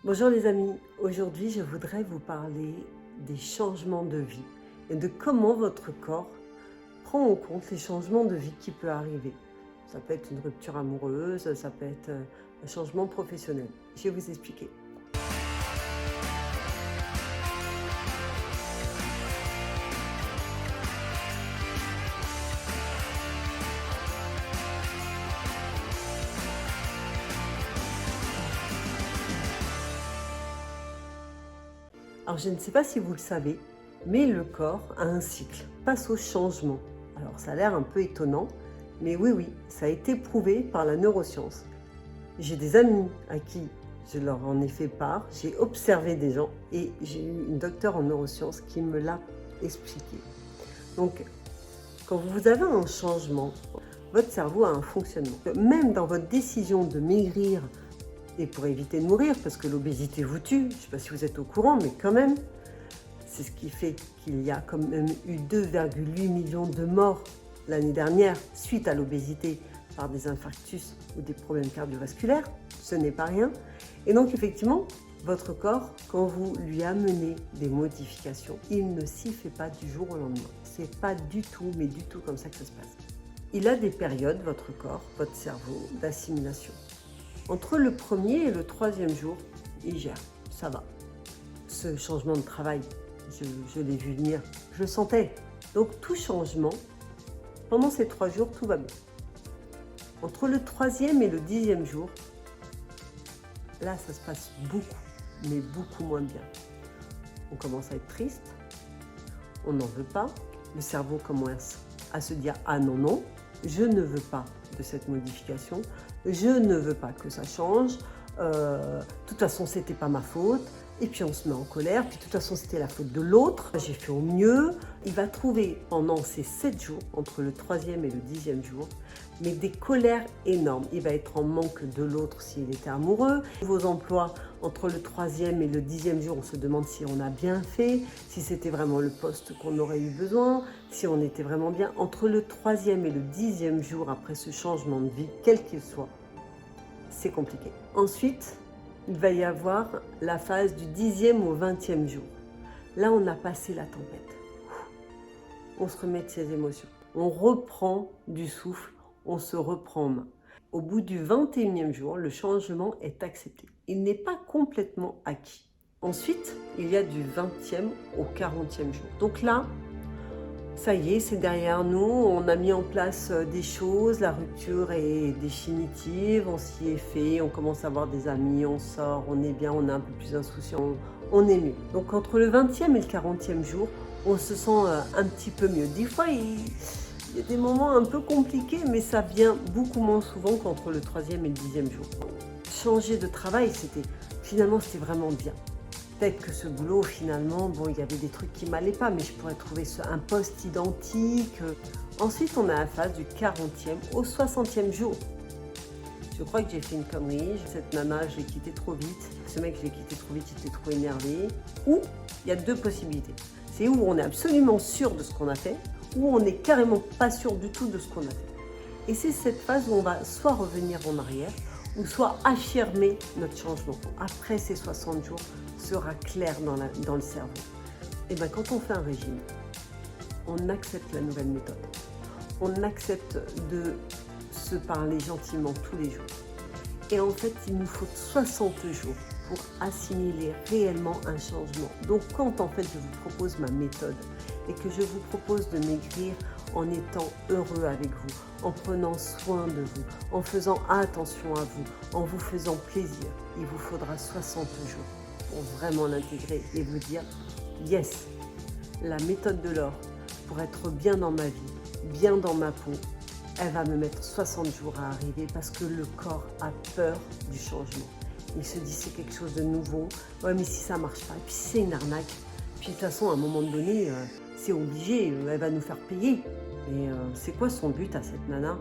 Bonjour les amis, aujourd'hui je voudrais vous parler des changements de vie et de comment votre corps prend en compte les changements de vie qui peuvent arriver. Ça peut être une rupture amoureuse, ça peut être un changement professionnel. Je vais vous expliquer. Alors je ne sais pas si vous le savez, mais le corps a un cycle, passe au changement. Alors ça a l'air un peu étonnant, mais oui, ça a été prouvé par la neuroscience. J'ai des amis à qui je leur en ai fait part, j'ai observé des gens et j'ai eu une docteure en neurosciences qui me l'a expliqué. Donc, quand vous avez un changement, votre cerveau a un fonctionnement. Même dans votre décision de maigrir et pour éviter de mourir, parce que l'obésité vous tue, je ne sais pas si vous êtes au courant, mais quand même, c'est ce qui fait qu'il y a quand même eu 2,8 millions de morts l'année dernière suite à l'obésité par des infarctus ou des problèmes cardiovasculaires. Ce n'est pas rien. Et donc effectivement, votre corps, quand vous lui amenez des modifications, il ne s'y fait pas du jour au lendemain. C'est pas du tout, mais du tout comme ça que ça se passe. Il a des périodes, votre corps, votre cerveau, d'assimilation. Entre le premier et le troisième jour, il gère, ça va. Ce changement de travail, je l'ai vu venir, je le sentais. Donc tout changement, pendant ces 3 jours, tout va bien. Entre le 3e et le 10e jour, là ça se passe beaucoup, mais beaucoup moins bien. On commence à être triste, on n'en veut pas, le cerveau commence à se dire « Ah non, non, je ne veux pas de cette modification, je ne veux pas que ça change, de toute façon c'était pas ma faute ». Et puis on se met en colère, puis de toute façon c'était la faute de l'autre, j'ai fait au mieux. Il va trouver pendant ces 7 jours, entre le 3e et le 10e jour, mais des colères énormes. Il va être en manque de l'autre s'il était amoureux. Vos emplois, entre le 3e et le 10e jour, on se demande si on a bien fait, si c'était vraiment le poste qu'on aurait eu besoin, si on était vraiment bien. Entre le 3e et le 10e jour, après ce changement de vie, quel qu'il soit, c'est compliqué. Ensuite, il va y avoir la phase du 10e au 20e jour. Là, on a passé la tempête. On se remet de ses émotions. On reprend du souffle, on se reprend en main. Au bout du 21e jour, le changement est accepté. Il n'est pas complètement acquis. Ensuite, il y a du 20e au 40e jour. Donc là, ça y est, c'est derrière nous, on a mis en place des choses, la rupture est définitive, on s'y est fait, on commence à avoir des amis, on sort, on est bien, on est un peu plus insouciant, on est mieux. Donc entre le 20e et le 40e jour, on se sent un petit peu mieux. Des fois, il y a des moments un peu compliqués, mais ça vient beaucoup moins souvent qu'entre le 3e et le 10e jour. Changer de travail, finalement, c'était vraiment bien. Peut-être que ce boulot, finalement, bon, il y avait des trucs qui m'allaient pas, mais je pourrais trouver un poste identique. Ensuite, on a la phase du 40e au 60e jour. Je crois que j'ai fait une connerie. Cette nana, je l'ai quittée trop vite. Ce mec, je l'ai quitté trop vite, il était trop énervé. Ou, il y a 2 possibilités. C'est où on est absolument sûr de ce qu'on a fait, ou on n'est carrément pas sûr du tout de ce qu'on a fait. Et c'est cette phase où on va soit revenir en arrière, ou soit affirmer notre changement. Après ces 60 jours, sera clair dans le cerveau. Et bien quand on fait un régime, on accepte la nouvelle méthode. On accepte de se parler gentiment tous les jours. Et en fait, il nous faut 60 jours pour assimiler réellement un changement. Donc quand en fait je vous propose ma méthode et que je vous propose de maigrir en étant heureux avec vous, en prenant soin de vous, en faisant attention à vous, en vous faisant plaisir, il vous faudra 60 jours pour vraiment l'intégrer et vous dire « Yes, la méthode de l'or pour être bien dans ma vie, bien dans ma peau, elle va me mettre 60 jours à arriver parce que le corps a peur du changement. Il se dit c'est quelque chose de nouveau, ouais mais si ça marche pas, et puis c'est une arnaque, puis de toute façon à un moment donné, c'est obligé, elle va nous faire payer. Et c'est quoi son but à cette nana?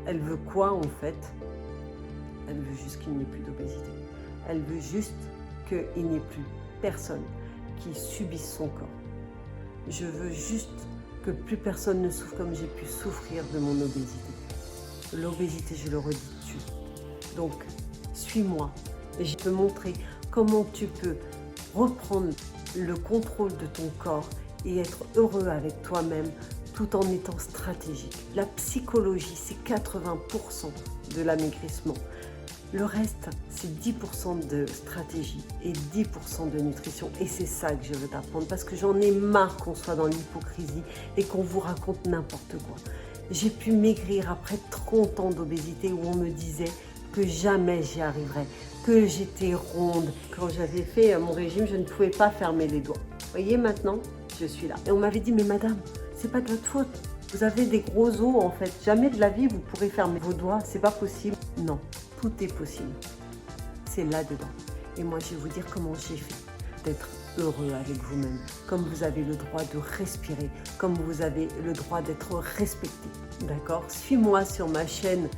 Elle veut quoi en fait? Elle veut juste qu'il n'y ait plus d'obésité. Elle veut juste qu'il n'y ait plus personne qui subisse son corps. Je veux juste que plus personne ne souffre comme j'ai pu souffrir de mon obésité. L'obésité, je le redis, tue. Donc, suis-moi et je peux montrer comment tu peux reprendre le contrôle de ton corps et être heureux avec toi-même tout en étant stratégique. La psychologie, c'est 80% de l'amaigrissement. Le reste, c'est 10% de stratégie et 10% de nutrition. Et c'est ça que je veux t'apprendre parce que j'en ai marre qu'on soit dans l'hypocrisie et qu'on vous raconte n'importe quoi. J'ai pu maigrir après 30 ans d'obésité où on me disait que jamais j'y arriverais, que j'étais ronde. Quand j'avais fait mon régime, je ne pouvais pas fermer les doigts. Vous voyez, maintenant, je suis là. Et on m'avait dit, mais madame, c'est pas de votre faute. Vous avez des gros os en fait. Jamais de la vie vous pourrez fermer vos doigts. C'est pas possible. Non, tout est possible. C'est là-dedans. Et moi, je vais vous dire comment j'ai fait d'être heureux avec vous-même. Comme vous avez le droit de respirer. Comme vous avez le droit d'être respecté. D'accord? Suis-moi sur ma chaîne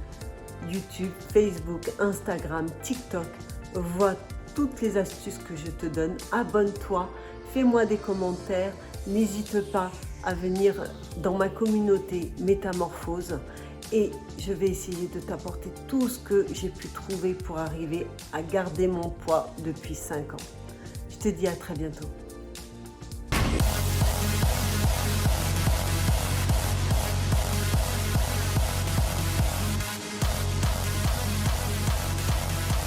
YouTube, Facebook, Instagram, TikTok. Vois toutes les astuces que je te donne. Abonne-toi. Fais-moi des commentaires. N'hésite pas à venir dans ma communauté Métamorphose et je vais essayer de t'apporter tout ce que j'ai pu trouver pour arriver à garder mon poids depuis 5 ans. Je te dis à très bientôt.